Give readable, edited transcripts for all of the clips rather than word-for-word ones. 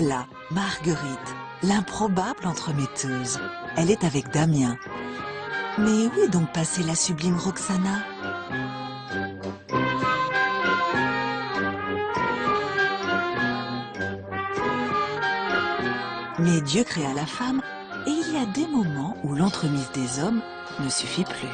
Là, Marguerite, l'improbable entremetteuse. Elle est avec Damien. Mais où est donc passée la sublime Roxana? Mais Dieu créa la femme, et il y a des moments où l'entremise des hommes ne suffit plus.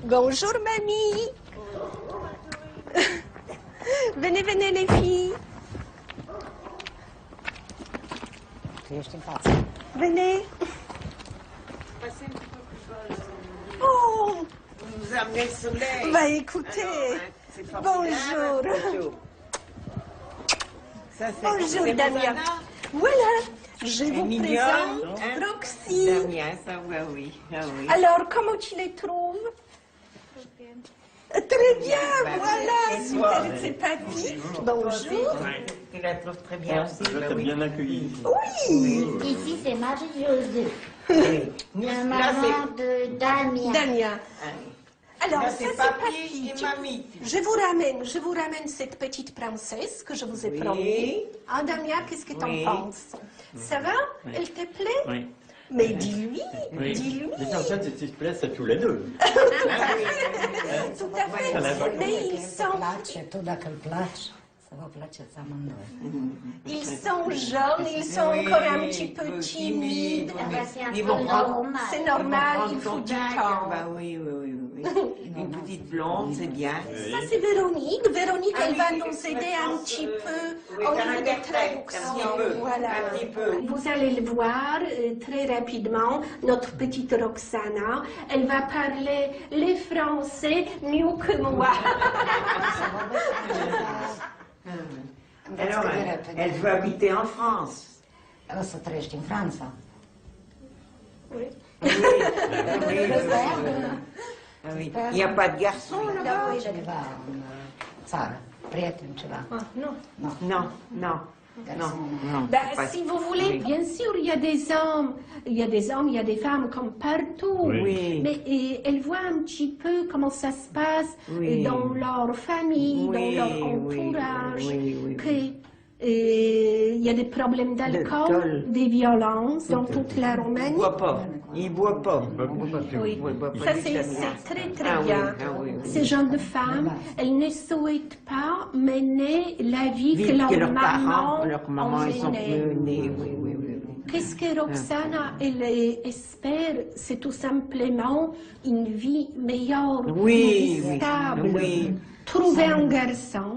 Bonjour, mamie. Venez, venez, les filles. Venez. Oh, Vous nous amenez le soleil. bah écoutez. Bonjour. Bonjour. Ça, c'est Bonjour, c'est Damien. Rosanna. Voilà, je vous mignonne, présente hein? Roxy. Damien, ça, oui. Ah, oui. Alors, comment tu les trouves? Très bien, Bah, voilà, et super, toi? c'est parti. Bonjour. Tu la trouves très bien aussi. Je bah t'ai oui. bien accueilli. Oui, Ici, c'est Marie-Josée, Oui. Nous, la là, maman de Damien. Damien. Alors, là, ça, c'est c'est papy papy. et mamie. Je vous ramène cette petite princesse que je vous ai Oui. promis. Ah, Damien, qu'est-ce que t'en Oui. penses? Ça va? Elle te plaît? Oui. Mais dis-lui, Oui. dis-lui. Mais en fait, ils se plaisent à tous les deux. Tout à fait. Mais ils sont To dacă îl place, să vă placeți amândoi. Ils sont jeunes, ils sont encore un petit peu timides. C'est un Ils peu vont prendre- normal. C'est normal, il Prendre faut du contact. temps. Bah oui, oui, oui, oui. Une petite blonde, c'est bien. Ça, c'est Véronique. Véronique, elle va nous aider un petit peu Oui, au faire un niveau des interprète, traductions. un petit peu, Voilà. un petit peu. Vous allez le voir très rapidement, notre petite Roxana. Elle va parler les Français mieux que moi. Alors, elle veut habiter en France. O să trăiești în Franța. Oui. Oui, oui, oui, oui. Ah oui. Il n'y a pas de garçon là-bas? Cineva în țară, prieten, ceva. Ah, non. Non, non, non, non. Ben, pas- si vous voulez, Oui. bien sûr, il y a des hommes, il y a des hommes, il y a des femmes comme partout. Oui. Mais elles voient un petit peu comment ça se passe Oui. dans leur famille, Oui, dans leur oui, entourage, oui, oui, oui. que il y a des problèmes d'alcool, D'alcool. des violences dans toute la Il Roumanie. boit pas. Il boit pas. Oui, Il boit pas ça du c'est Damien. très très Ah oui, bien. ah oui, oui. Ces jeunes femmes, elles ne souhaitent pas mener la vie que Vite leur maman ils sont emmenait. menés. Oui, oui, oui. Qu'est-ce que Roxana elle espère? C'est tout simplement une vie meilleure, Oui, une vie oui, stable. oui. Trouver un garçon,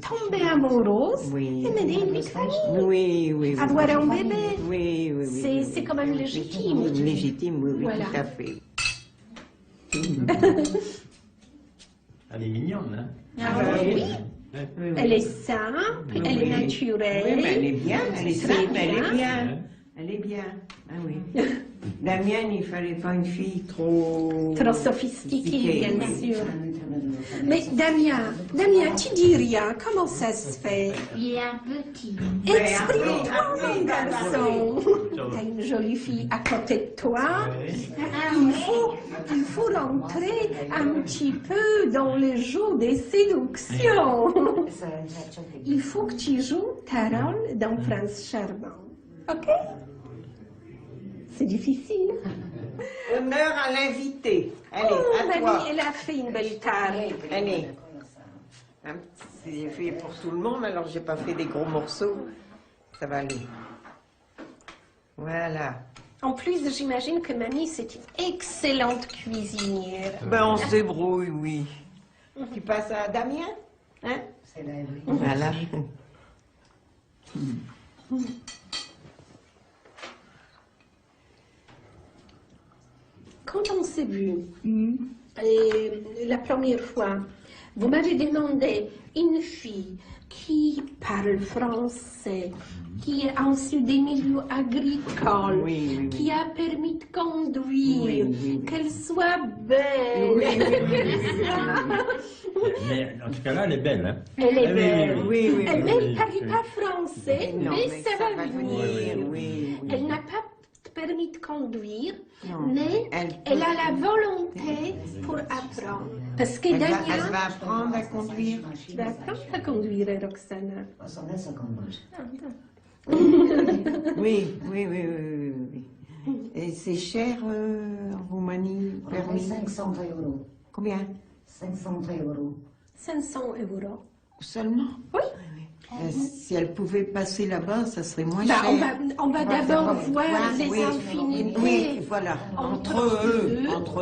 tomber amoureuse Oui. et mener une vie de famille. Oui, oui, oui. Avoir un bébé. Oui, oui, oui. C'est quand même légitime. Légitime, oui, oui, Voilà. tout à fait. Elle est mignonne, hein? Oui. Oui, oui. Elle est simple, elle est naturelle. Oui, mais elle est bien, elle est Très simple, elle est bien. bien. Elle est bien. Ah oui. Damien, il fallait pas une fille trop... Trop sophistiquée, bien oui. sûr. Mais Damien, tu dis rien, comment ça se fait? Il est un peu timide. Exprime-toi, mon garçon. T'as une jolie fille à côté de toi. Il faut rentrer un petit peu dans le jeu des séductions. Să încerci un pic. Il faut que tu joues ta rôle dans Prince Charmant. OK? C'est difficile. Honneur à l'invité. Allez, Oh, à mamie, toi. elle a fait une belle table. Allez. C'est fait pour tout le monde, alors j'ai pas fait des gros morceaux. Ça va aller. Voilà. En plus, j'imagine que mamie, c'est une excellente cuisinière. Ben, on se débrouille, oui. Tu passes à Damien? Hein? Să-i dai lui. Voilà. Quand on s'est vu, et la première fois, Vous m'avez demandé une fille qui parle français, qui est issue des milieux agricoles, qui a permis de conduire, qu'elle soit belle. Mais en tout cas là, elle est belle, hein. Elle est Ah, belle. oui. Elle Oui. ne parle pas français, Non, mais mais ça va venir, venir. oui. Elle n'a pas de permis de conduire, Non, mais elle elle peut- a la volonté pour apprendre. Parce que Elle Dania, va apprendre à conduire. tu vas apprendre à conduire, Roxana. Posso adesso condurre. Oui. Et c'est cher en Roumanie, permis 500 euro. Combien 500 euro. 500 euros. Seulement Oui. Si elle pouvait passer là-bas, ça serait moins Bah, cher. on va d'abord voir les oui. infinités. Oui, voilà. Entre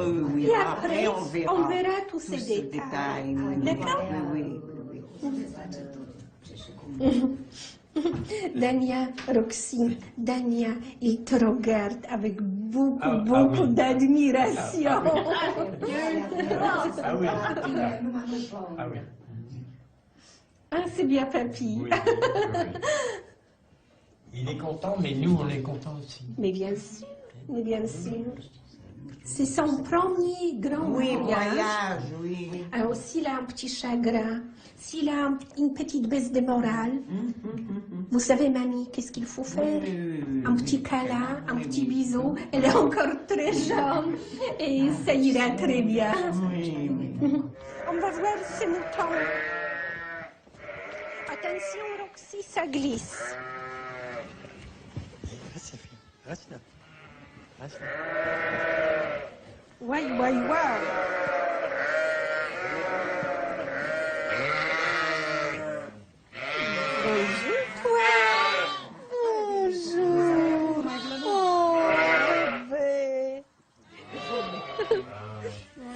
eux, oui. Et après, on verra. tous ces ces détails. oui. D'accord. Oui. Dania, Roxy, Dania, il te regarde avec beaucoup, Ah, beaucoup oui. d'admiration. Ah oui. Ah oui. Ah, c'est bien, papy. Oui. Il est content, mais nous, on est contents aussi. Mais bien sûr. C'est son premier grand voyage. Voyage, oui. Alors, s'il a un petit chagrin, s'il a une petite baisse de morale, vous savez, mamie, qu'est-ce qu'il faut faire? Un petit câlin, un petit bisou. Elle est encore très jeune et ça ira très bien. On va voir ces moutons. Attention, Roxy, ça glisse. Reste là. Ouais. Bonjour, toi. Bonjour. Oh, bébé.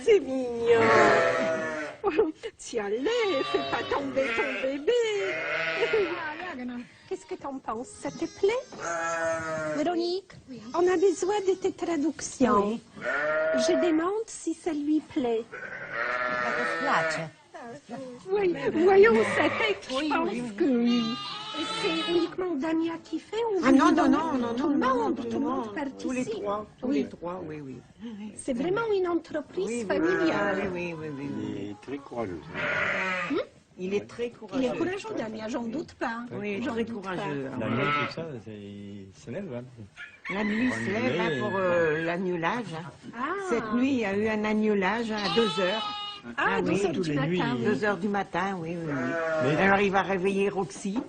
C'est mignon. Tiens, fais pas tomber ton bébé. Qu'est-ce que t'en penses? Ça te plaît? Véronique, on a besoin de tes traductions. Je demande si ça lui plaît. Piace. Oui, voyons sa tête, je pense que oui. Et c'est uniquement Dania qui fait ou Ah non, tout le monde participe. Tous les trois, oui. C'est vraiment une entreprise familiale. Oui. Il est très courageux. Il est très Il courageux. est courageux, Dania, j'en doute pas. Oui, J'en très doute pas. courageux. La nuit, tout ça, il se lève. Hein. La nuit il se lève hein, pour l'annulage. Ah, Cette nuit, il y a eu un annulage à 2 heures. ah, 2 heures toutes du les nuits, matin. 2 heures du matin, oui. Mais- Alors il va réveiller Roxy.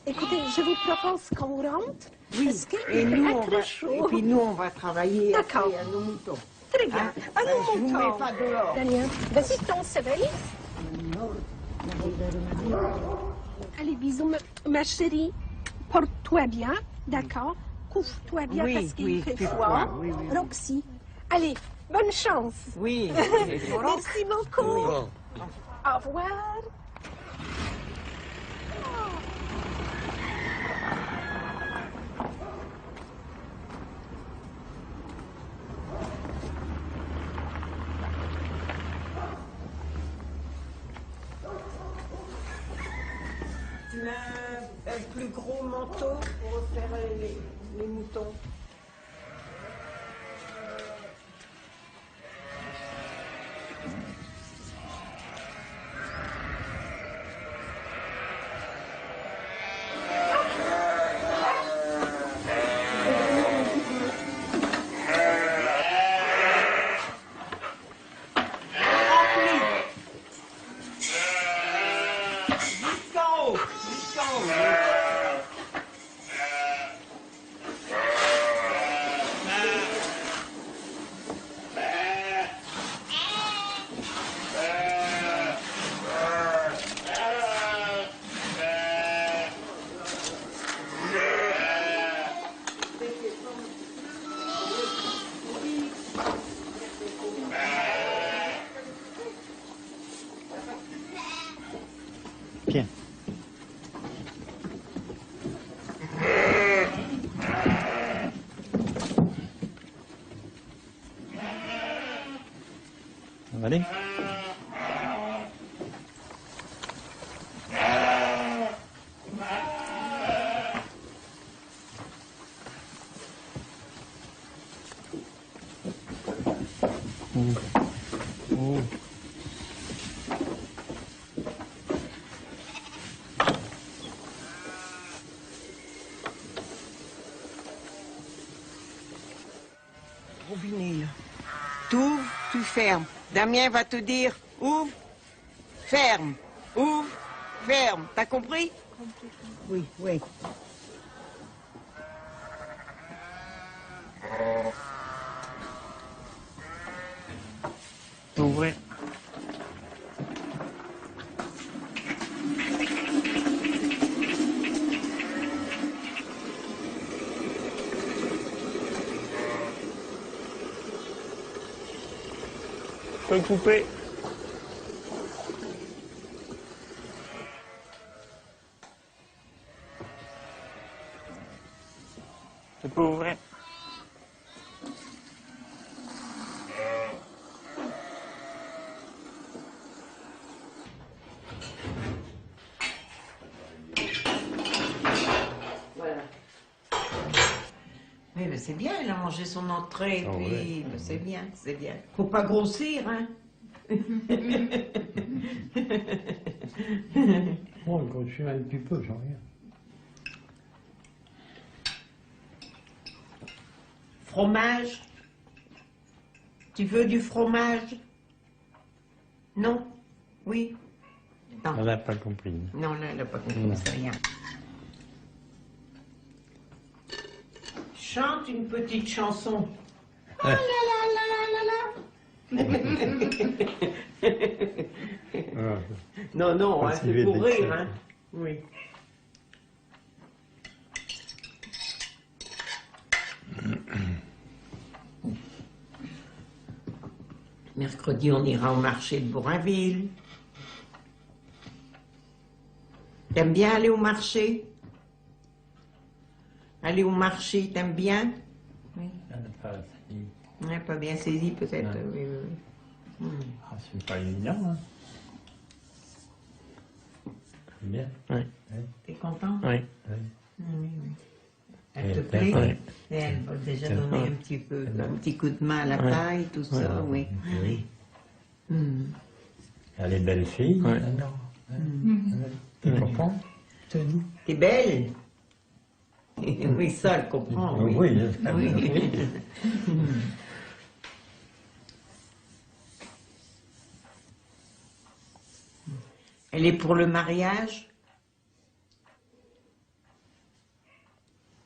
Écoutez, je vous propose qu'on rentre. Parce qu'il Et nous, est on très va, chaud. et puis nous, on va travailler D'accord. après à nos moutons. Très bien. Allons, Je vous mets montons. pas dehors. Dania, vas-y, ton service. Allez, bisous, ma chérie. Porte-toi bien, d'accord? Couvre-toi bien Oui, parce qu'il oui, fait fait froid. froid, oui. Roxy, allez, bonne chance. Oui. Merci beaucoup. Au revoir. Tu as un plus gros manteau pour faire les moutons. Jusqu'en haut. Allez. Oh. Robinet, là. T'ouvres, tu fermes. Damien va te dire ouvre, ferme, ouvre, ferme. T'as compris? Oui, oui. Ouvrir. Peux couper. Tu peux ouvrir. Voilà. Oui, mais c'est bien, il a mangé son entrée, Ah puis ouais. ben, c'est bien, c'est bien. Faut pas grossir, hein. Bon, quand je suis un petit peu, j'en reviens. Fromage. Tu veux du fromage? Non? Oui? Non. On n'a pas compris. Non, là, elle n'a pas compris, Non. c'est rien. Chante une petite chanson. Oh là là là là là là. Ah, Non, non, hein, Cultiver c'est pour des rire, cœurs. hein. Oui. Mercredi, on ira au marché de Bourainville. T'aimes bien aller au marché? Aller au marché, t'aimes bien? Oui. elle n'a pas saisi. Ouais, pas bien saisi peut-être. Ouais. Oui, oui, oui. Ah, c'est pas évident, hein. C'est bien. Oui. T'es content? Oui. Oui. Oui, oui. Elle Et te elle plaît? plaît. Et elle va déjà Elle donner plaît. un petit peu, un petit coup de main à la Ouais. paille, tout ça, oui. Oui. Hmm. Elle est belle fille. Ouais. Alors. Tu comprends? Je te dis. T'es belle? Oui, ça, elle comprend, oui. Oui, Oui. Elle est pour le mariage?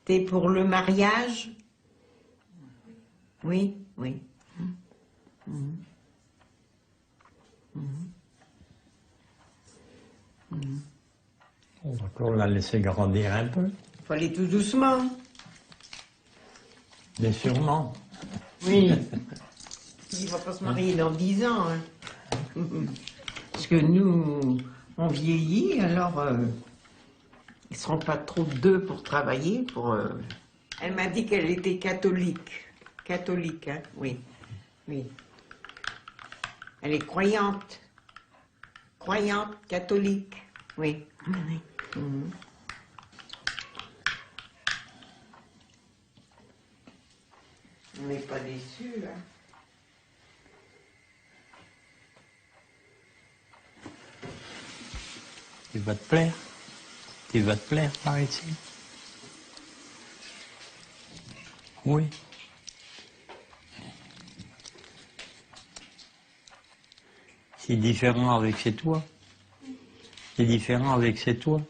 T'es pour le mariage? Oui, oui. On va encore la laisser grandir un peu. Faut aller tout doucement. Mais sûrement. Oui. Il va pas se marier dans 10 ans. Hein. Parce que nous, on vieillit, alors ils ne seront pas trop deux pour travailler. Elle m'a dit qu'elle était catholique. Catholique, hein, oui. Oui. Elle est croyante. Croyante, catholique. Oui. Mhm. On n'est pas déçus, hein. Tu vas te plaire. Tu vas te plaire par ici. Oui. C'est différent avec chez toi. C'est différent avec chez toi.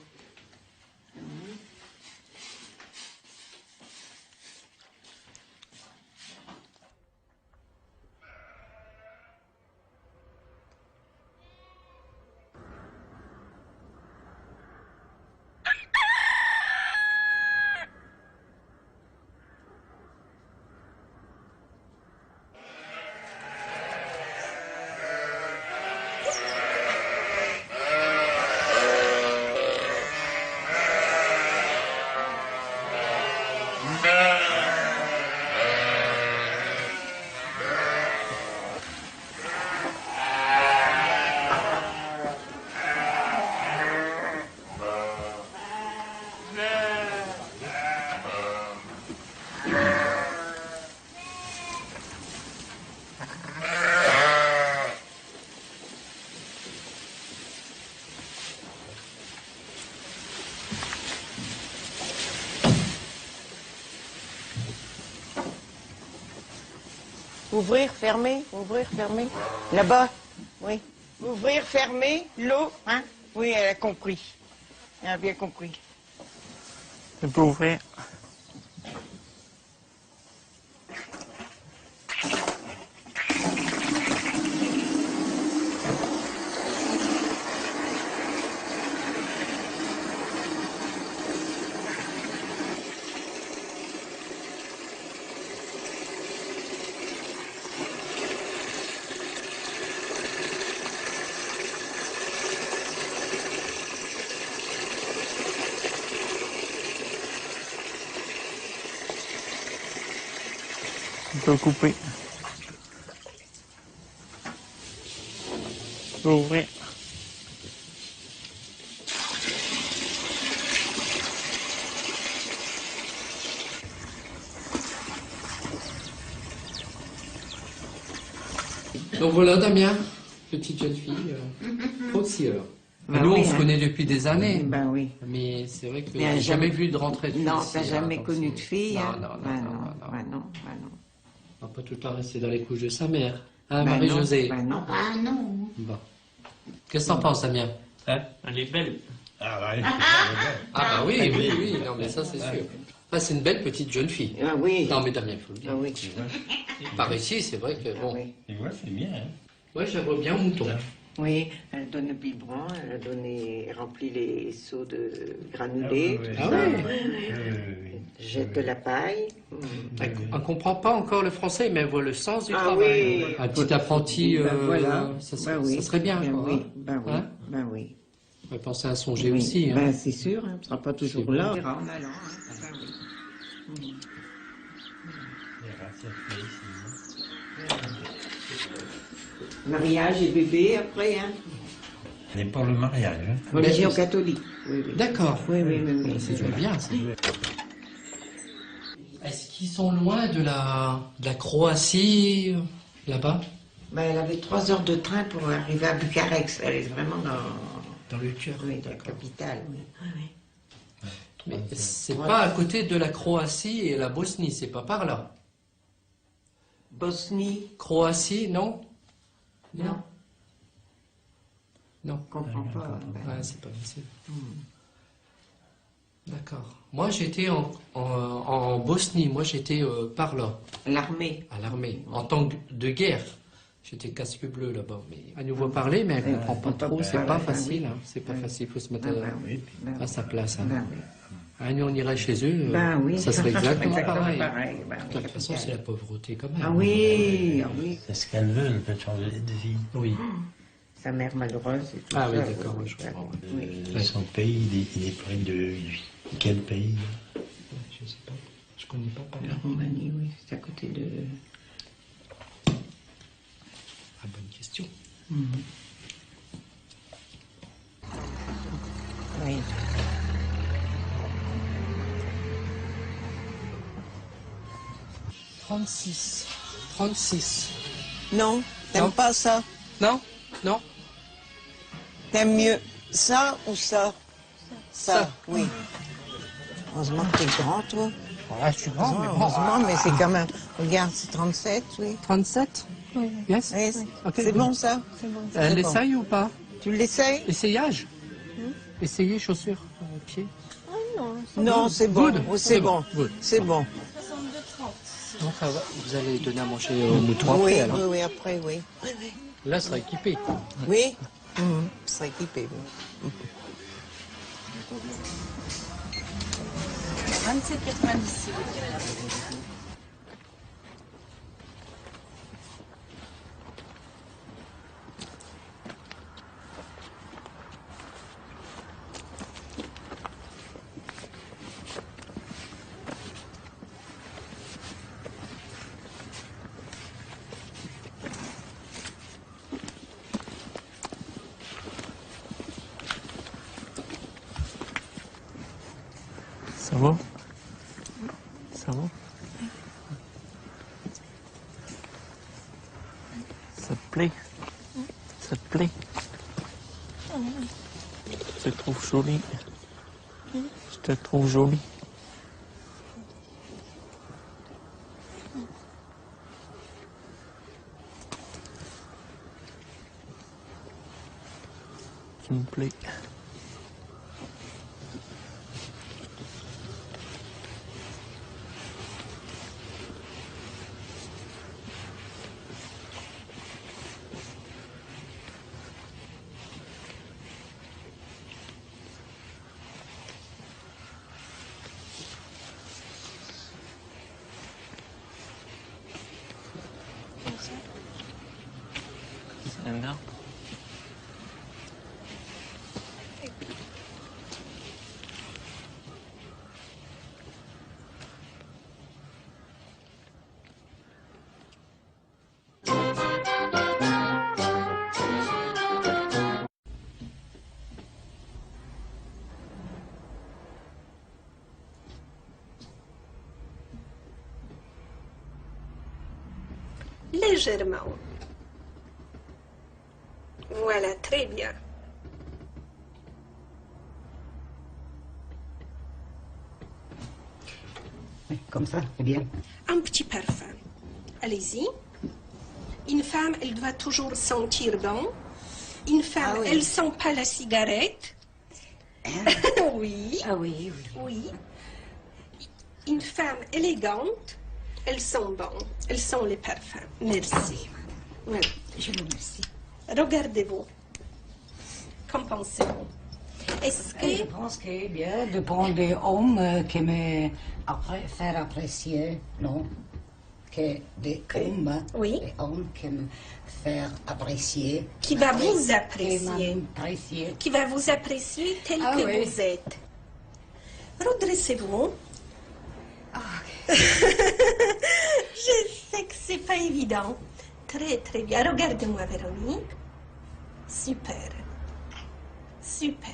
Ouvrir, fermer, Là-bas, oui. Ouvrir, fermer, l'eau, hein? Oui, elle a compris. Elle a bien compris. Je peux ouvrir. On peut couper. On peut ouvrir. Donc voilà Damien, petite jeune fille, aussi alors. Bah Nous oui, on se hein. connaît depuis des années, Ben oui. mais c'est vrai que Mais elle j'ai a jamais jamais- vu de rentrée de fille. Non, ici, t'as jamais donc connu c'est- de fille, Non, hein? non, non, Ben non, non, non. ben non, ben non. On va pas tout le temps rester dans les couches de sa mère. Hein, Ben Marie-Josée? non, ben non. Ah non. Bon. Qu'est-ce que t'en penses, Damien? Hein? Elle est belle. Ah ouais. Ah bah oui, oui, oui, non mais ça c'est sûr. Ah, c'est une belle petite jeune fille. Ah oui. Non mais Damien, il faut le dire. Ah oui. Par ici, c'est vrai que Ah bon. oui. Et voilà, c'est bien. Hein? Ouais, j'aimerais bien un mouton. Oui, elle donne le biberon, elle a donné, rempli les seaux de granulés, tout Ah ça. oui. Jette de la paille. Elle ne comprend pas encore le français, mais elle voit le sens du Ah travail. oui. Un petit apprenti, Ben voilà. ça, Ben oui. ça serait bien, je Ben crois. oui, hein. ben oui, Hein? ben oui. On va penser à songer Oui. aussi. Hein. Ben c'est sûr, hein, on ne sera pas toujours C'est là. bon. On verra en allant, hein. Ben oui. Mariage et bébé après, hein. C'est pour le mariage. Hein? Religion catholique. Oui, oui. D'accord. Oui, oui, oui, oui. C'est bien, ça. Est-ce qu'ils sont loin de la Croatie, là-bas? Ben, elle avait 3 heures de train pour arriver à Bucarest. Elle est vraiment Dans le cœur. oui, dans la capitale. Oui. Mais c'est pas à côté de la Croatie et la Bosnie, c'est pas par là. Bosnie, Croatie, non? non, Non. je comprends pas. Ben, Ouais, c'est pas facile. D'accord. Moi, j'étais en Bosnie. Moi, j'étais par là, L'armée. à l'armée, en temps de guerre. J'étais casque bleu là-bas. Mais elle nous voit parler, mais elle comprend pas trop. C'est pas facile. Hein. C'est pas facile. Il faut se mettre Ah, ben oui. Ben à sa place. Hein. Ben oui. Ah, nous, on irait chez eux. Ben oui. Ça serait exactement pareil. Ben De toute façon, c'est la pauvreté quand même. Ah oui, ah oui. C'est ce qu'elle veut, elle peut changer de vie. Oui. Sa mère malheureuse et tout Ah ça. oui, d'accord, je comprends. Oui. Son pays, il est près de lui. Quel pays? Je sais pas. Je connais pas. La Roumanie, oui, c'est à côté de... Ah, bonne question. Oui. « 36. Non, t'aimes Non. pas ça. Non? Non? T'aimes mieux ça ou ça? Ça. Oui. Heureusement que t'es grand, toi. Ouais, je suis grand, mais bon. Heureusement, mais c'est quand même... Regarde, c'est 37, oui. 37? Yes? Oui, Ok. c'est bon, ça? Elle C'est bon. essaye ou pas? Tu l'essayes? Essayage? Essayer chaussures pied. Non, c'est bon. Good. Oh, c'est bon. Good. C'est bon. Donc ça va. Vous allez donner à manger au mouton Oui, après, alors. oui, oui, après, oui. Là, ça sera équipé. Oui? Ce sera équipé, oui. 27,90. Ça va? Ça va? Ça te plaît? Ça te plaît? Je te trouve jolie. Je te trouve jolie. Qui me plaît. Linda? Légèrement. Voilà, très bien. Comme ça, c'est bien. Un petit parfum. Allez-y. Une femme, elle doit toujours sentir bon. Une femme, Ah oui. elle sent pas la cigarette. Oui. Ah oui, oui. Oui. Une femme élégante, elle sent bon. Elle sent les parfums. Merci. Voilà. Je vous remercie. Regardez-vous. Qu'en pensez-vous? Est-ce Je que... pense que c'est bien de prendre des hommes qui me faire apprécier, non? Que des hommes, Oui. des hommes qui me faire apprécier. Qui va vous Qui apprécier. m'apprécier. Qui va vous apprécier tel Ah que oui. vous êtes. Redressez-vous. Je sais que c'est pas évident. Très, très bien. Regardez-moi, Véronique. Super. Super.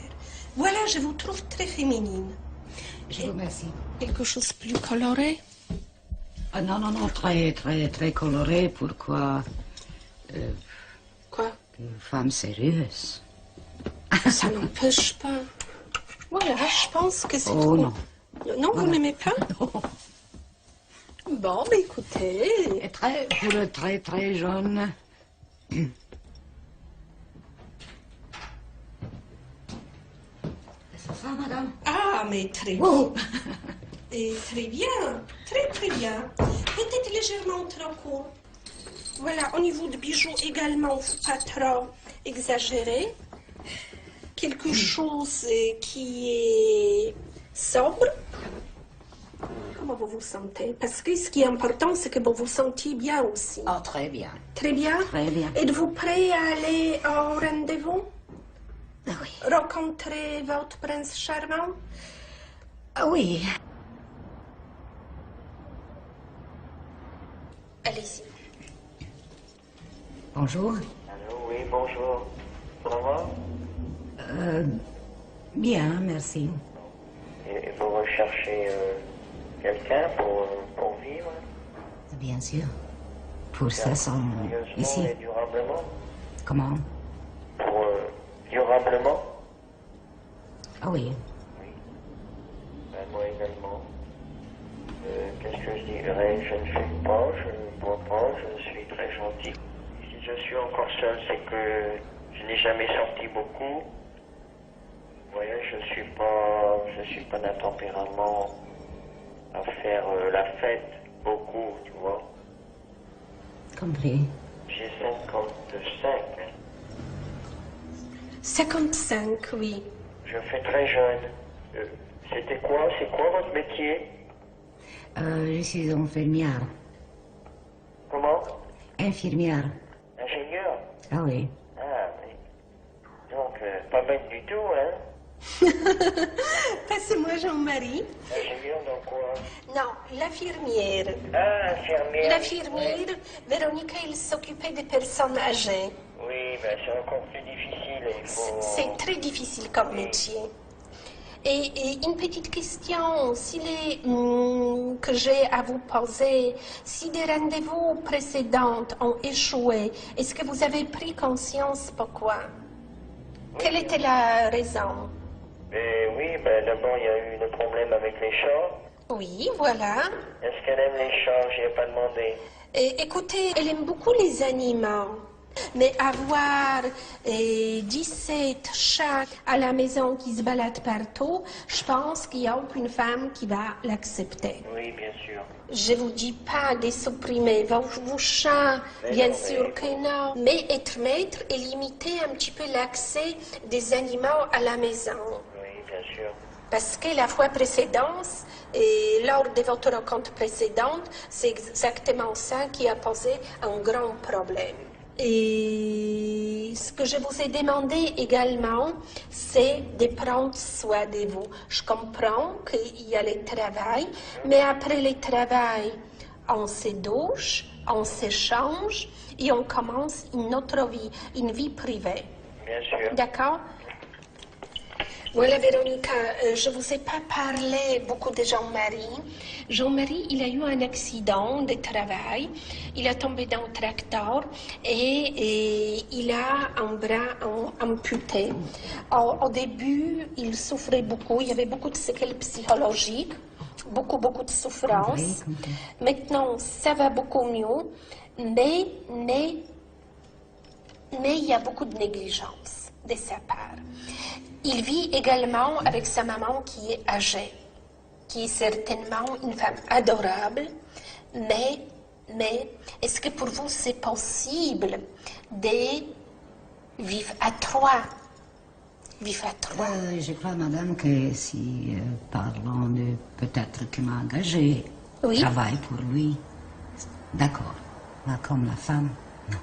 Voilà, je vous trouve très féminine. Je vous remercie. Quelque chose plus coloré? Ah, non, non, non, très, très, très coloré. Pourquoi Quoi? une femme sérieuse? Ça n'empêche pas. Voilà, je pense que c'est Oh trop. non. Non, vous Voilà. n'aimez pas? Bon, bah, écoutez. Et très, pour le très, très jeune. C'est ça, madame? Ah, mais très bien. Oh. Et très bien. Très, très bien. Peut-être légèrement trop court. Voilà, au niveau de bijoux également, faut pas trop exagérer. Quelque chose qui est sobre. Comment vous vous sentez? Parce que ce qui est important, c'est que vous vous sentiez bien aussi. Ah, très bien. Très bien. Très bien. Êtes-vous prêt à aller au rendez-vous? Ah oui. Rencontrer votre prince charmant? Ah oui. Allez-y. Bonjour. Allô, oui, bonjour. Ça va? Bien, merci. Et vous recherchez quelqu'un pour vivre Bien sûr. Pour ça, sont ici. sérieusement et durablement? Comment? Pour durablement? Ah oui. Oui. Ben, moi également. Qu'est-ce que je dirais? Je ne fume pas, je ne bois pas, je suis très gentil. Si je suis encore seul, c'est que je n'ai jamais sorti beaucoup. Vous voyez, je suis pas d'un tempérament à faire la fête beaucoup, tu vois. Compris. J'ai 55. 55, oui. Je fais très jeune. C'est quoi votre métier? Je suis infirmière. Comment? Infirmière. Ingénieur? Ah oui. Ah, oui. Donc, pas bête du tout, hein? Passez-moi Jean-Marie. Ingénieur dans quoi? Non, l'infirmière. Ah, infirmière. L'infirmière, Véronique, elle s'occupait des personnes âgées. Oui, ben c'est encore plus difficile. Il faut... C'est très difficile comme métier. Et une petite question, que j'ai à vous poser, si des rendez-vous précédents ont échoué, est-ce que vous avez pris conscience pourquoi? Quelle était la raison? Oui, ben d'abord, il y a eu le problème avec les chats. Oui, voilà. Est-ce qu'elle aime les chats? J'y ai pas demandé. Écoutez, elle aime beaucoup les animaux. Mais avoir 17 chats à la maison qui se baladent partout, je pense qu'il n'y a aucune femme qui va l'accepter. Oui, bien sûr. Je vous dis pas de supprimer vos chats, bien sûr que non. Mais être maître et limiter un petit peu l'accès des animaux à la maison. Oui, bien sûr. Parce que la fois précédente, et lors de votre rencontre précédente, c'est exactement ça qui a posé un grand problème. Et ce que je vous ai demandé également, c'est de prendre soin de vous. Je comprends qu'il y a le travail, mais après le travail, on se douche, on s'échange et on commence une autre vie, une vie privée. Bien sûr. D'accord? Voilà, Véronica, je ne vous ai pas parlé beaucoup de Jean-Marie. Jean-Marie, il a eu un accident de travail. Il a tombé dans le tracteur et il a un bras amputé. Au début, il souffrait beaucoup. Il y avait beaucoup de séquelles psychologiques, beaucoup de souffrance. Maintenant, ça va beaucoup mieux, mais il y a beaucoup de négligence de sa part. Il vit également avec sa maman qui est âgée, qui est certainement une femme adorable, mais est-ce que pour vous c'est possible de vivre à trois? Je crois, madame, que si parlons de peut-être que m'a engagé, Oui. travail pour lui, d'accord. Mais comme la femme, non.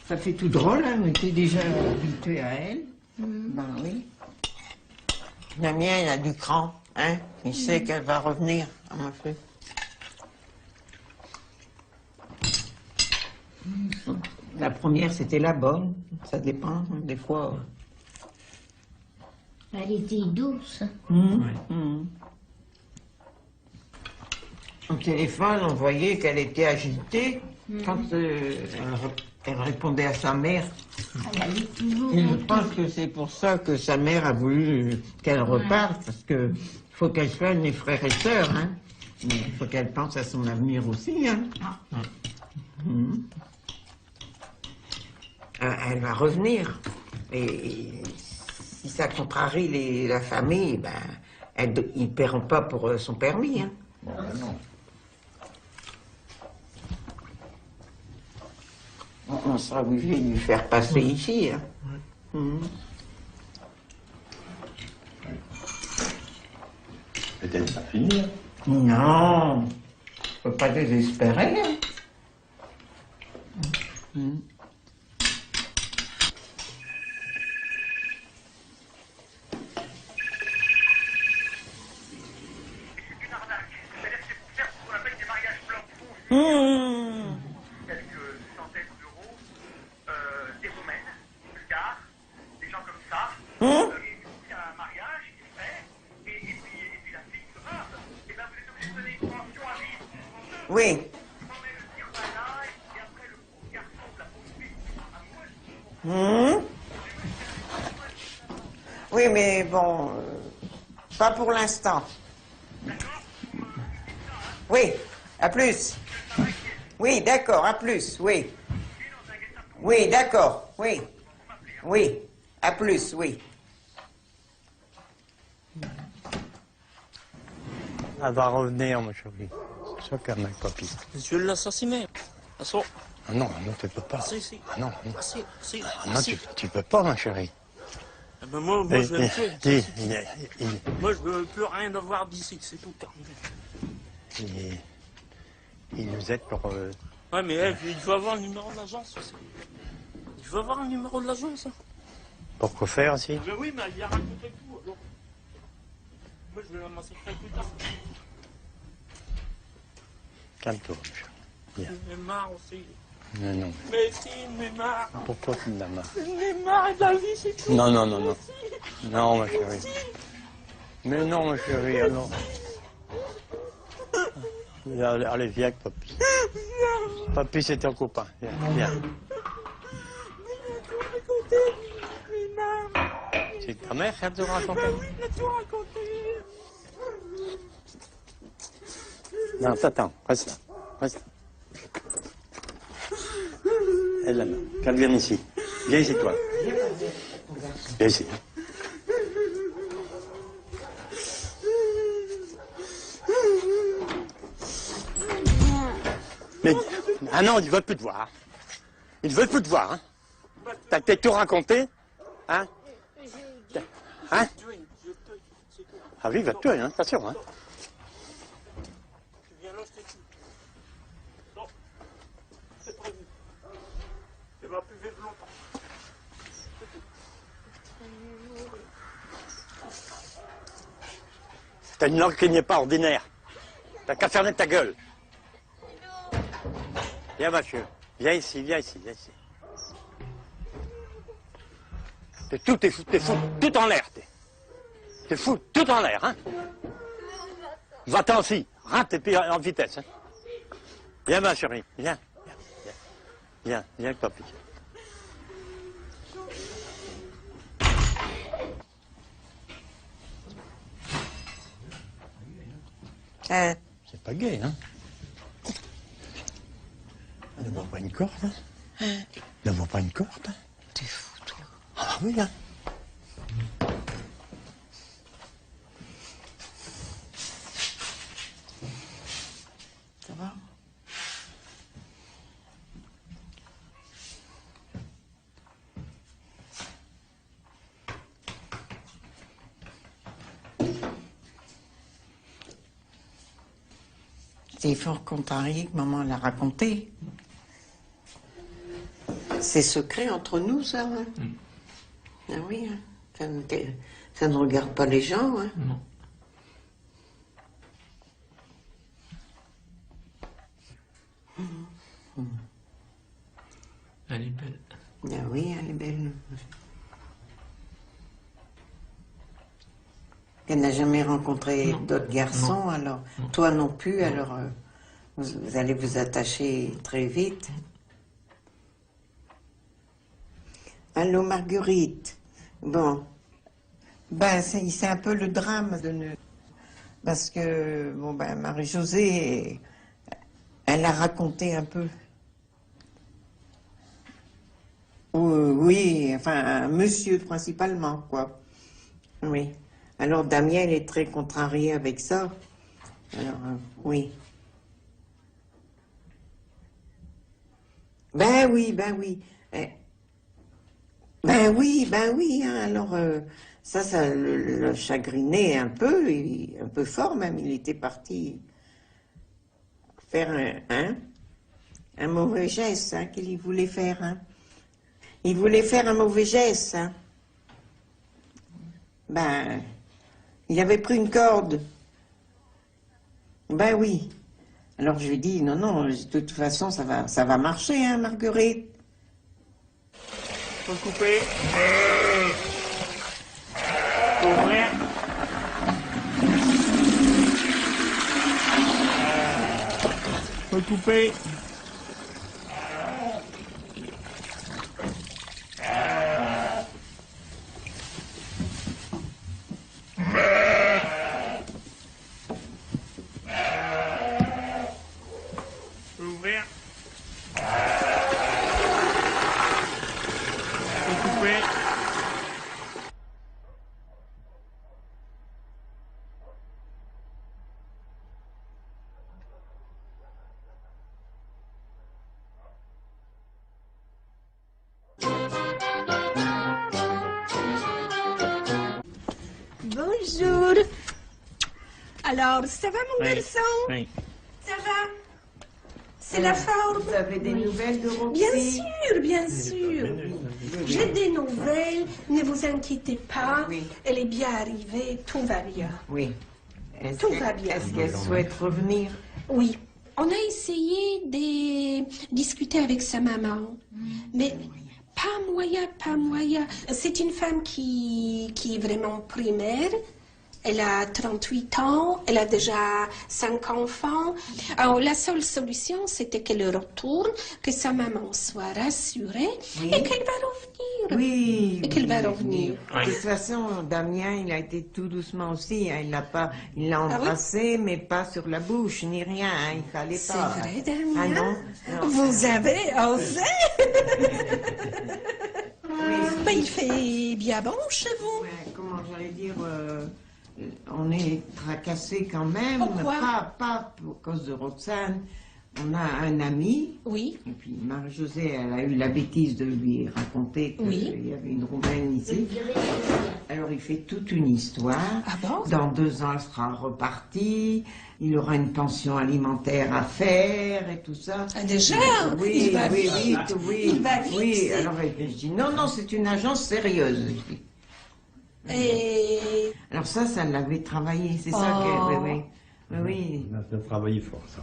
Ça fait tout drôle, hein, on était déjà habitués à elle. Ben oui. La mienne, elle a du cran, hein. Il sait qu'elle va revenir, en fait. La première, c'était la bonne. Ça dépend, hein, des fois. Elle était douce. Au téléphone, on voyait qu'elle était agitée quand elle répondait à sa mère. Elle allait toujours. Et je pense que c'est pour ça que sa mère a voulu qu'elle reparte, parce que faut qu'elle soigne les frères et sœurs, hein. Mais il faut qu'elle pense à son avenir aussi, hein. Elle va revenir. Et si ça contrarie la famille, ben, ils ne paieront pas pour son permis, hein. Non. On sera obligé de lui faire passer ici, hein. Peut-être pas finir. Non, faut pas désespérer, hein. Quelques centaines d'euros, des romaines, bulgares, des gens comme ça. Et du coup, il y a un mariage qui est fait, et puis la fille se meurt. Et bien, vous êtes obligé de donner une pension à vie. Oui. On met le tir là, et après le pauvre garçon de la pauvre fille qui sera amoureuse. Oui, mais bon, pas pour l'instant. Oui, à plus. Oui, d'accord, à plus, oui. Oui, d'accord, oui. Oui, à plus, oui. Elle va revenir, ma chérie. C'est sûr qu'elle m'a pas pris. Je vais l'assassiner. Assaut. Ah non, non, tu peux pas. Si, si. Ah non, non. Ah, si, si. Ah non, tu peux pas, ma chérie. Eh ben moi je vais le tuer. Moi, je veux plus rien avoir d'ici, c'est tout terminé. Il nous aide pour... Ouais, mais il faut avoir le numéro de l'agence aussi. Il faut avoir le numéro de l'agence. Hein. Pour quoi faire aussi? Ben oui, mais il a raconté tout. Alors. Moi, je vais la massacrer plus tard. Calme-toi, ma chérie. Viens. J'en ai marre aussi. Non, non. Mais si, j'en ai marre. Pourquoi tu en as marre? J'en ai marre de la vie, c'est tout. Non, non, non, non. Non, ma chérie. Mais non, ma chérie, alors. Allez, viens avec Papy. Papy, c'est ton copain. Viens, viens. C'est ta mère qui a tout raconté? Oui, il a tout raconté. Non, t'attends, reste là. Reste là. Elle là, qu'elle vienne ici. Viens ici, toi. Viens ici. Mais, ah non, ils ne veulent plus te voir. Ils ne veulent plus te voir. Hein. T'as peut-être tout raconté. Hein? Hein? Ah oui, il va te tuer, hein, attention. Hein. Tu viens là, je t'écoute. Non, c'est prévu. Il va plus vivre longtemps. T'as une langue qui n'est pas ordinaire. T'as qu'à fermer ta gueule. Viens, monsieur. Viens ici, viens ici, viens ici. T'es fou, tout en l'air. T'es fou, tout en l'air, hein. Va-t'en aussi, rentre et puis en vitesse. Hein. Viens, ma chérie, viens. Viens, viens, papy. C'est pas gai, hein. Ne vois pas une corde, hein. Ne vois pas une corde. T'es fou, toi. Ah oui, hein. Ça va? C'est fort contrarié que maman l'a raconté. C'est secret entre nous, ça. Hein? Ah oui, hein? Ça ne regarde pas les gens. Hein? Non. Elle est belle. Ah oui, elle est belle. Elle n'a jamais rencontré d'autres garçons, non. Alors non. Toi non plus, non. Alors vous allez vous attacher très vite. Allô Marguerite. Bon, ben c'est un peu le drame de nous, parce que bon ben Marie-Josée, elle a raconté un peu. Oui, enfin monsieur principalement quoi. Oui. Alors Damien, il est très contrarié avec ça. Alors, oui. Ben oui, ben oui. Ben oui, hein. Alors, ça le chagrinait un peu fort même. Il était parti faire un mauvais geste, hein, qu'il voulait faire, hein. Il voulait faire un mauvais geste, hein. Ben... Il avait pris une corde. Ben oui. Alors je lui ai dit, non, de toute façon, ça va marcher, hein, Marguerite. Faut couper. Faut ouvrir. Faut couper. Bonjour. Alors, ça va mon garçon? Oui. Ça va? C'est la forme? Vous avez des nouvelles de Roxy? Bien sûr. J'ai des nouvelles, ne vous inquiétez pas. Oui. Elle est bien arrivée, tout va bien. Oui. Tout va bien. Est-ce qu'elle souhaite revenir? Oui. On a essayé de discuter avec sa maman, mais pas moyen. C'est une femme qui est vraiment primaire. Elle a 38 ans, elle a déjà 5 enfants. Alors, la seule solution, c'était qu'elle retourne, que sa maman soit rassurée et qu'elle va revenir. Oui. Et qu'il va revenir. De toute façon, Damien, il a été tout doucement aussi. Hein. Il l'a embrassé, mais pas sur la bouche, ni rien. Hein. Il fallait pas. C'est vrai, Damien? Ah non, non. Vous avez osé. Ben, il fait bien bon chez vous. Ouais, comment j'allais dire, on est tracassé quand même. Pourquoi? Pas pour cause de Roxane. On a un ami. Oui. Et puis Marie-Josée, elle a eu la bêtise de lui raconter qu'il y avait une Roumaine ici. Alors il fait toute une histoire. Ah bon? Dans 2 ans, elle sera repartie. Il aura une pension alimentaire à faire et tout ça. Ah, déjà? Oui, Il va oui, vite. oui. Il va vite, Oui, c'est- alors je dis non, c'est une agence sérieuse. Je dis. Et... Alors ça l'avait travaillé, c'est ça Oh. que... Oui. Ça a travaillé fort, ça.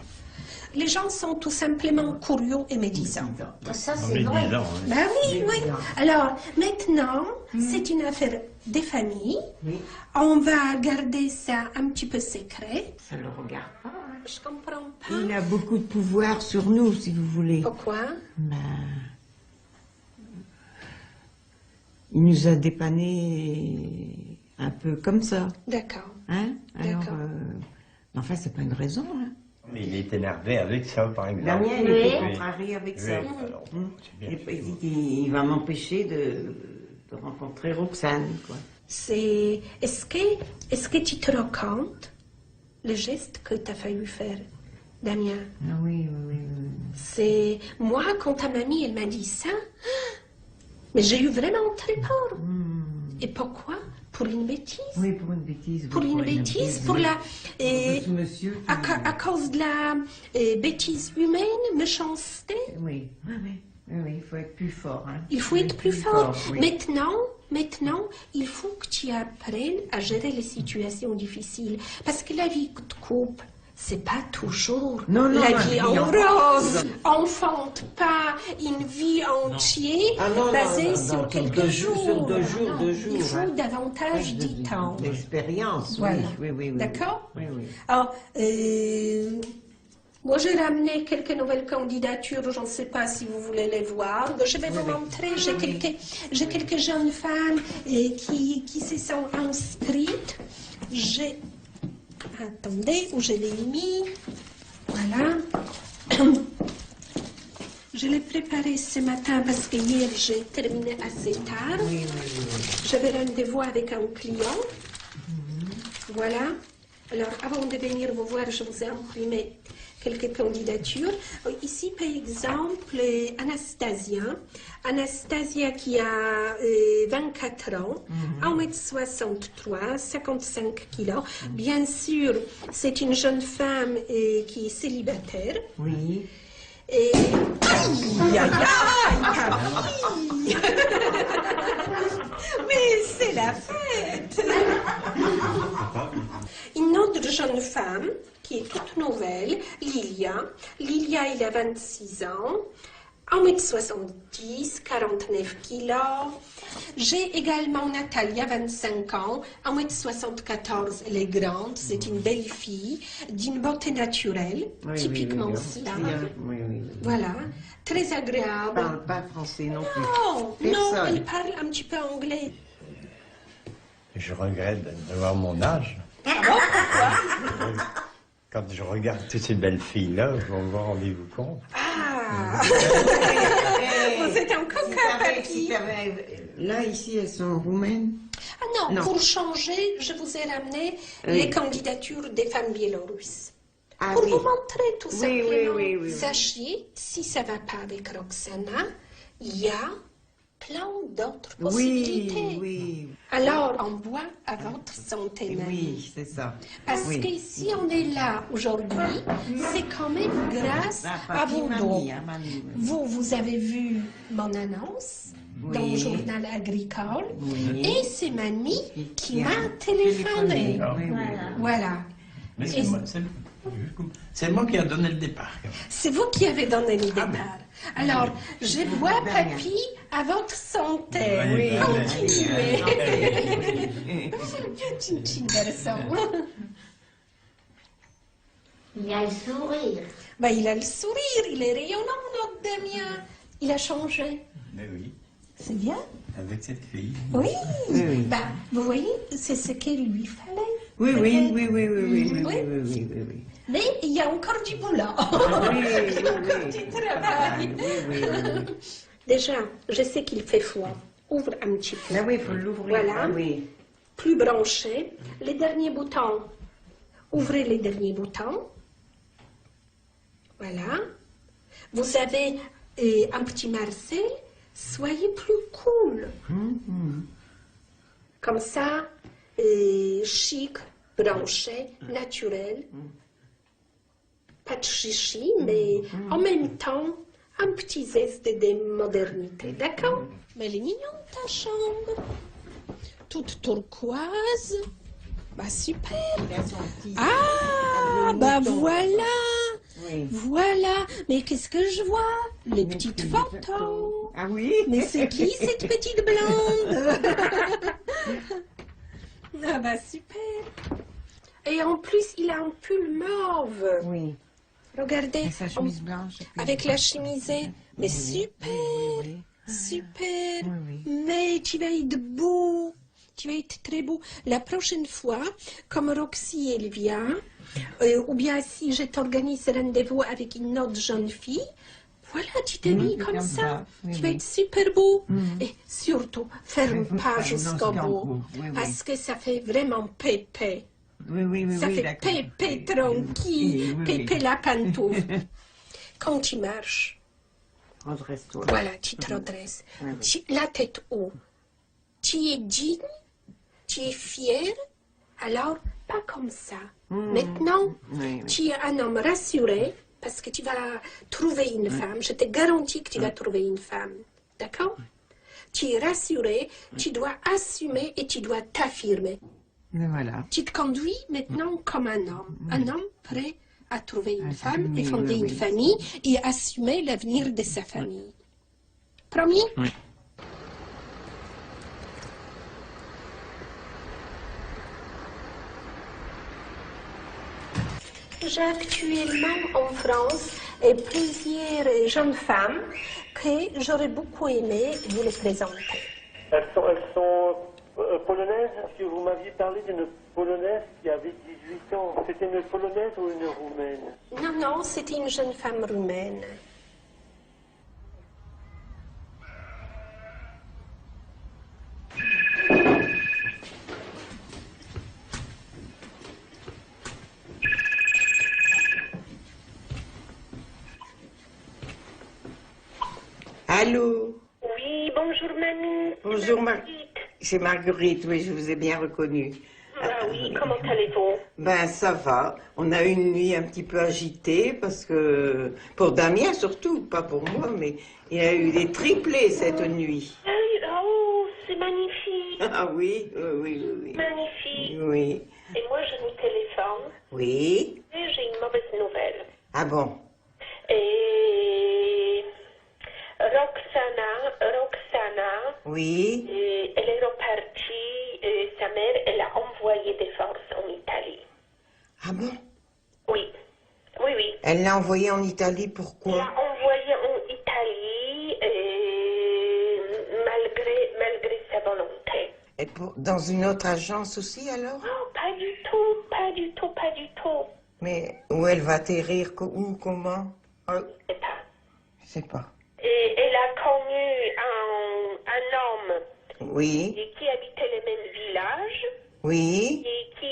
Les gens sont tout simplement curieux et médisants. Ça, On c'est est vrai. 10 ans. Hein. Ben oui, oui. Alors, maintenant, c'est une affaire des familles. Oui. On va garder ça un petit peu secret. Ça le regarde pas. Hein. Je comprends pas. Il a beaucoup de pouvoir sur nous, si vous voulez. Pourquoi? Ben, il nous a dépanné un peu comme ça. D'accord. Hein? Alors, D'accord. enfin, c'est pas une raison. Hein. Mais il est énervé avec ça, par exemple. Damien, il Oui. était contrarié avec ça. Oui, alors, c'est bien. Il dit qu'il va m'empêcher de rencontrer Roxane, quoi. Est-ce que tu te rends compte le geste que tu as failli faire, Damien? Ah oui. C'est moi, quand ta mamie, elle m'a dit ça, mais j'ai eu vraiment très peur. Et pourquoi? Pour une bêtise. Oui, pour une bêtise. Pour une bêtise, pour la... Ce monsieur qui... à cause de la bêtise humaine, méchanceté. Oui, il faut être plus fort. Hein. Il faut être plus fort. oui. Maintenant, il faut que tu apprennes à gérer les situations difficiles. Parce que la vie de couple, c'est pas toujours Non, la la vie vie en en rose. rose. Enfante pas une vie entière basée sur quelques jours. Sur 2 jours, Non, 2 jours. il faut hein. davantage du temps. D'expérience, Voilà. oui. D'accord? Oui. Alors, moi, j'ai ramené quelques nouvelles candidatures. Je ne sais pas si vous voulez les voir. Je vais vous montrer. J'ai quelques jeunes femmes qui se sont inscrites. Attendez, où je l'ai mis. Voilà. Je l'ai préparé ce matin parce que hier, j'ai terminé assez tard. J'avais rendez-vous avec un client. Voilà. Alors, avant de venir vous voir, je vous ai imprimé quelques candidatures. Ici, par exemple, Anastasia. Anastasia qui a 24 ans, 1m63, 55 kilos. Bien sûr, c'est une jeune femme qui est célibataire. Oui. Et... Aïe, aïe, aïe, mais c'est la fête. Une autre jeune femme qui est toute nouvelle, Lilia. Lilia, il a 26 ans, 1m70, 49 kilos. J'ai également Natalia, 25 ans, 1m74, elle est grande, c'est une belle fille, d'une beauté naturelle, typiquement slave. Oui. Voilà, très agréable. Elle parle pas français non plus. Non, Personne. elle parle un petit peu anglais. Je regrette d'avoir mon âge. Ah bon, pourquoi? Quand je regarde toutes ces belles filles-là, vous vous rendez-vous compte? Ah vous êtes un coquin, papy. Là, ici, elles sont roumaines. Ah non, Non. pour changer, je vous ai ramené les candidatures des femmes biélorusses. Ah Pour oui. vous montrer tout Oui, simplement. oui. Sachez, si ça ne va pas avec Roxana, il y a plein d'autres Oui, possibilités. oui. Alors, on boit à votre santé, mamie. Oui, c'est ça. Parce Oui. que si on est là aujourd'hui, c'est quand même grâce Ah, à papy, vous mamie, deux. hein, mamie. Vous avez vu mon annonce dans le Oui. journal agricole Oui. et c'est mamie qui m'a téléphoné. téléphoné. Oui. Voilà. Mais Et c'est moi qui ai donné le départ. quand même. c'est vous qui avez donné le départ. Alors, je bois, papy, à votre santé. Oui, Continuez. Tchin, garçon. Il a le sourire. Ben, il a le sourire, il est rayonnant, notre Damien. Il a changé. Mais oui. C'est bien. avec cette fille. Oui, Oui, oui. Bah, vous voyez, c'est ce qu'il lui fallait. Oui, oui, oui, oui, oui, oui, oui, Oui. oui, oui, oui, oui. Mais il y a encore du boulot. Oui, oui, Du travail. oui, oui, oui. Déjà, je sais qu'il fait froid. Ouvre un petit peu. Ah oui, il faut l'ouvrir. Voilà. Ah oui. Plus branché. Les derniers boutons. Ouvrez les derniers boutons. Voilà. Vous avez un petit Marcel. Soyez plus cool. Comme ça, chic, branché, naturel. Pas de chichi, mais en même temps, un petit zeste de modernité. D'accord? Mais elle est mignonne, ta chambre. Toute turquoise. Bah, super. Ah, bah voilà. Oui. Voilà. Mais qu'est-ce que je vois? Les petites photos. Ah oui? Mais c'est qui cette petite blonde? Ah bah super. Et en plus, il a un pull mauve. Oui. Regardez. Et sa chemise blanche. et puis- Avec la chemisée. Mais super. Super. Mais tu vas être beau. Tu vas être très beau. La prochaine fois, comme Roxy, elle vient, ou bien si je t'organise rendez-vous avec une autre jeune fille, voilà, tu t'habilles comme ça. Oui, Tu vas oui. être super beau. Et surtout, ferme pas Ferme jusqu'au jusqu'en bout. bout. Oui, oui. Parce que ça fait vraiment pépé. Oui, oui, oui, Ça oui, fait d'accord. pépé tranquille. Oui, oui, oui. Pépé la pantoufle. Quand tu marches, Redresse-toi. voilà, tu te redresses. Oui, oui. La tête haut. Tu es digne, tu es fier, alors pas comme ça. Maintenant, Oui, oui. tu es un homme rassuré parce que tu vas trouver une femme. Je te garantis que tu vas trouver une femme. D'accord? Tu es rassuré, tu dois assumer et tu dois t'affirmer. Mais voilà. Tu te conduis maintenant comme un homme prêt à trouver une femme et oui, fonder oui, une oui. famille et assumer l'avenir de sa famille. Promis? Oui. J'ai actuellement en France plusieurs jeunes femmes que j'aurais beaucoup aimé vous les présenter. Elles sont polonaises, parce que vous m'aviez parlé d'une polonaise qui avait 18 ans. C'était une polonaise ou une roumaine? Non, non, c'était une jeune femme roumaine. Allô? Oui, bonjour mamie. Bonjour, c'est Marguerite, oui, je vous ai bien reconnue. Ah oui, comment allez-vous? Ben, ça va. On a eu une nuit un petit peu agitée parce que, pour Damien surtout, pas pour moi, mais il a eu des triplés cette nuit. Oh, c'est magnifique. Ah oui, oui, oui, oui. Magnifique. Oui. Et moi, je vous téléphone Oui. et j'ai une mauvaise nouvelle. Ah bon? Et Roxana, Oui. elle est repartie. Sa mère, elle a envoyé des forces en Italie. Ah bon? Oui, oui, oui. Elle l'a envoyé en Italie, Elle pourquoi? a envoyé en Italie malgré sa volonté. Et dans une autre agence aussi, alors? Oh, pas du tout, pas du tout, pas du tout. Mais où elle va atterrir? Où? Comment? Je sais pas. Je sais pas. Et elle a connu un homme Oui. qui habitait le même village Oui. et qui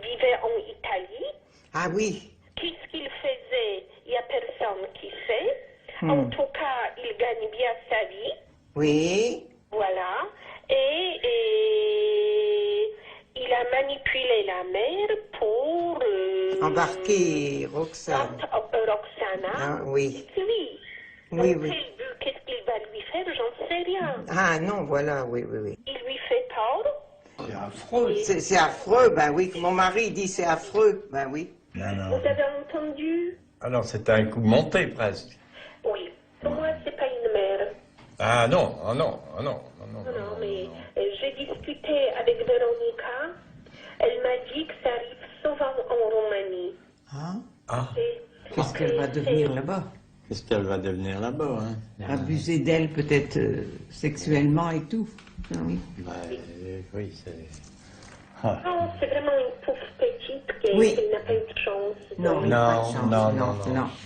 vivait en Italie. Ah oui. Qu'est-ce qu'il faisait? Il n'y a personne qui sait. En tout cas, il gagne bien sa vie. Oui. Voilà. Et il a manipulé la mère pour Embarquer Roxane. Roxana. Ah oui. Oui. Oui, Donc, oui. qu'est-ce qu'il va lui faire? J'en sais rien. Ah non, voilà, oui, oui, oui. Il lui fait tort. C'est affreux. C'est affreux, ben oui, que mon mari dit c'est affreux, ben oui. Non, non. Vous avez entendu? Alors c'était un coup monté presque. Oui. Pour moi, c'est pas une mère. Ah non, ah non, ah non, ah non. Non, mais j'ai discuté avec Véronica. Elle m'a dit que ça arrive souvent en Roumanie. Hein? Ah. Et Qu'est-ce qu'elle va devenir là-bas? Qu'est-ce qu'elle va devenir là-bas, hein? Abuser d'elle peut-être sexuellement et tout. Ah oui. Bah, oui, c'est... Non, c'est vraiment une pauvre petite qui Oui. n'a pas eu de chance. Non,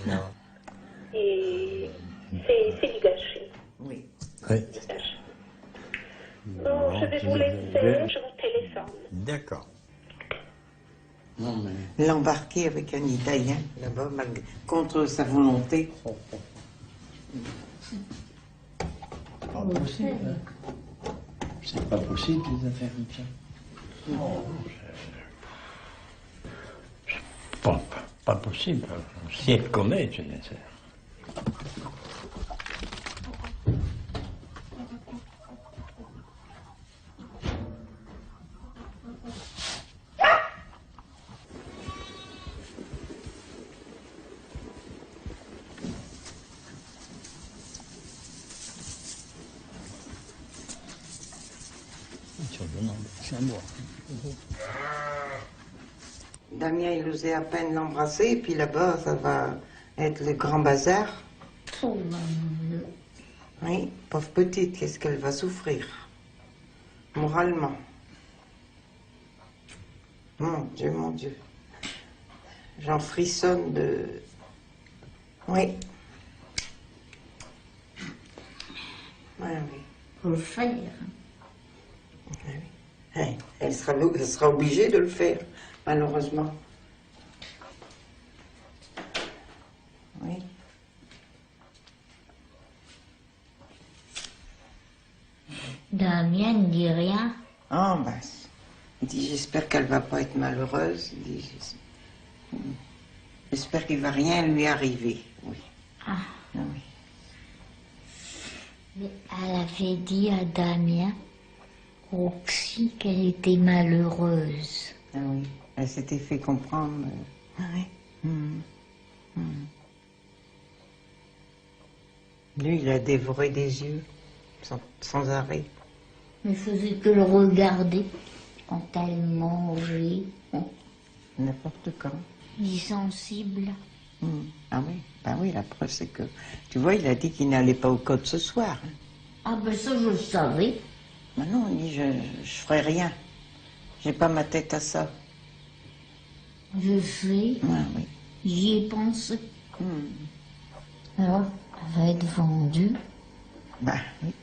Non. Et c'est du gâchis. Oui. Oui. Du gâchis. Bon, je vais vous laisser, je vous téléphone. D'accord. Non, mais... L'embarquer avec un Italien, là-bas, contre sa volonté. Pas possible. C'est pas possible, les affaires comme ça. Non. Pas possible. Si elle connaît, je ne sais. Damien, il osait à peine l'embrasser, puis là-bas, ça va être le grand bazar. Oh, mon Dieu. Oui, pauvre petite, qu'est-ce qu'elle va souffrir, moralement. Mon Dieu. J'en frissonne de... Oui. Oui. Faut le faire. Oui. Elle sera obligée de le faire, malheureusement. Oui. Damien ne dit rien. Ah, ben, il dit, j'espère qu'elle va pas être malheureuse. Il dit, j'espère qu'il va rien lui arriver. Oui. Ah. Oui. Mais elle avait dit à Damien, Roxy, qu'elle était malheureuse. Ah oui, elle s'était fait comprendre. Ah oui. Lui, il a dévoré des yeux, sans arrêt. Mais faisait que le regarder quand elle mangeait. N'importe quand. Insensible. Ah oui, ben oui, la preuve c'est que... Tu vois, il a dit qu'il n'allait pas au code ce soir. Ah ben ça, je le savais. Ben non, il dit, je ferai rien. J'ai pas ma tête à ça. Je sais. Ah oui. J'y ai pensé. Alors, elle va être vendue. Ben oui.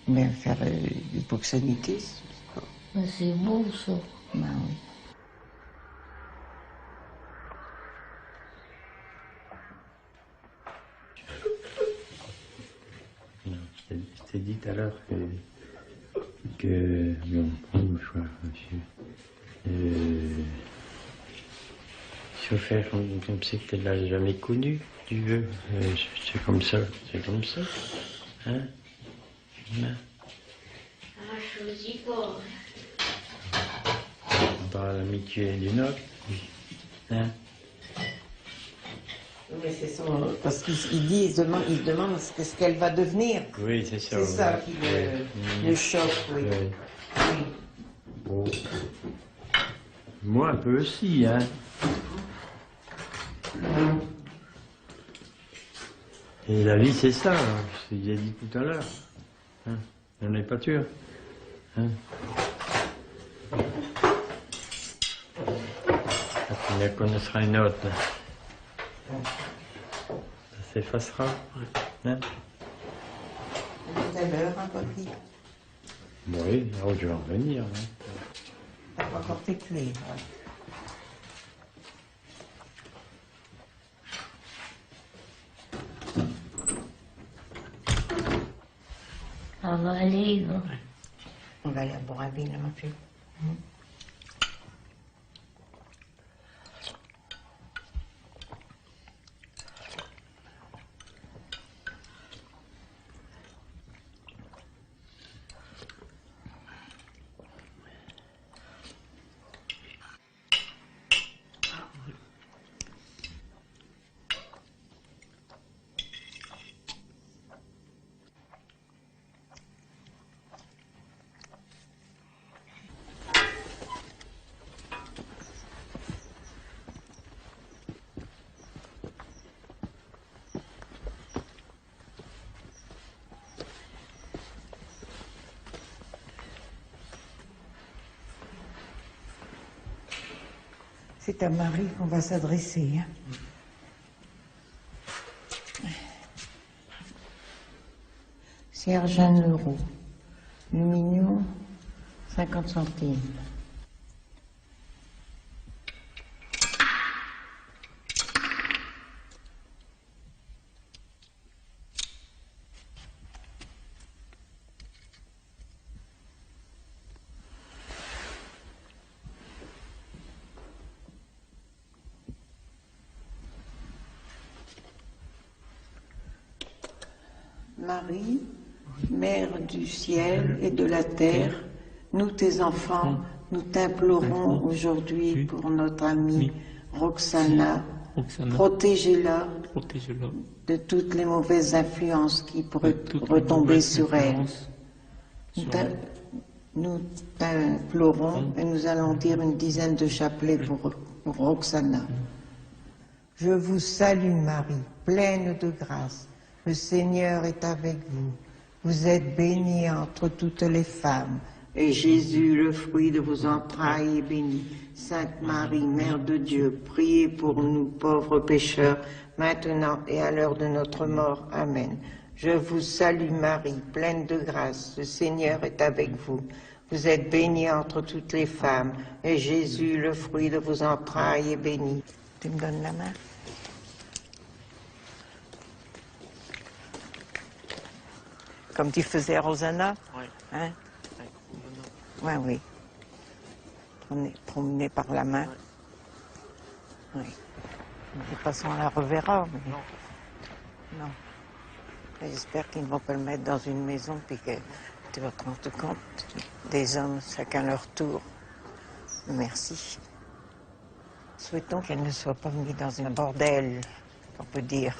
Mais faire du proxénétisme, Ben, c'est beau, ça. ben oui. Je t'ai dit tout à l'heure que bon, prends le mouchoir, monsieur. Chauffeur comme c'est qu'elle l'a jamais connu, tu veux. C'est comme ça. Hein? Je ne dis pas. Dans l'amitié d'une autre. Hein? Mais c'est son... Parce qu'il dit, il se demande ce qu'elle va devenir. Oui, c'est ça. C'est ça qui le choque, oui. Bon. Moi un peu aussi, hein. Et la vie c'est ça, hein. J'ai dit tout à l'heure. Hein. On n'est pas sûr. Hein. On en connaîtra une autre. Ça s'effacera. Hein. Tout à l'heure, hein, papy. Oui, oh, je vais en venir. Hein. T'as pas encore tes clés. Ouais. Ça va aller, là. On va aller à Boraville, ma fille. C'est à Marie qu'on va s'adresser. Hein. Serge 1 €. Le mignon, 50 centimes. Marie, Mère du ciel et de la terre, nous tes enfants, nous t'implorons aujourd'hui pour notre amie Roxana. Protégez-la de toutes les mauvaises influences qui pourraient retomber sur elle. Nous t'implorons et nous allons dire une dizaine de chapelets pour Roxana. Je vous salue Marie, pleine de grâce. Le Seigneur est avec vous. Vous êtes bénie entre toutes les femmes. Et Jésus, le fruit de vos entrailles, est béni. Sainte Marie, Mère de Dieu, priez pour nous pauvres pécheurs, maintenant et à l'heure de notre mort. Amen. Je vous salue Marie, pleine de grâce. Le Seigneur est avec vous. Vous êtes bénie entre toutes les femmes. Et Jésus, le fruit de vos entrailles, est béni. Tu me donnes la main? Comme tu faisais à Rosanna? Oui. Hein? Oui, oui. Promener par la main. Oui. De toute façon, on la reverra. Mais... Non. J'espère qu'ils ne vont pas le mettre dans une maison puis que tu vas te rendre compte des hommes, chacun leur tour. Merci. Souhaitons qu'elle ne soit pas mise dans un bordel, on peut dire.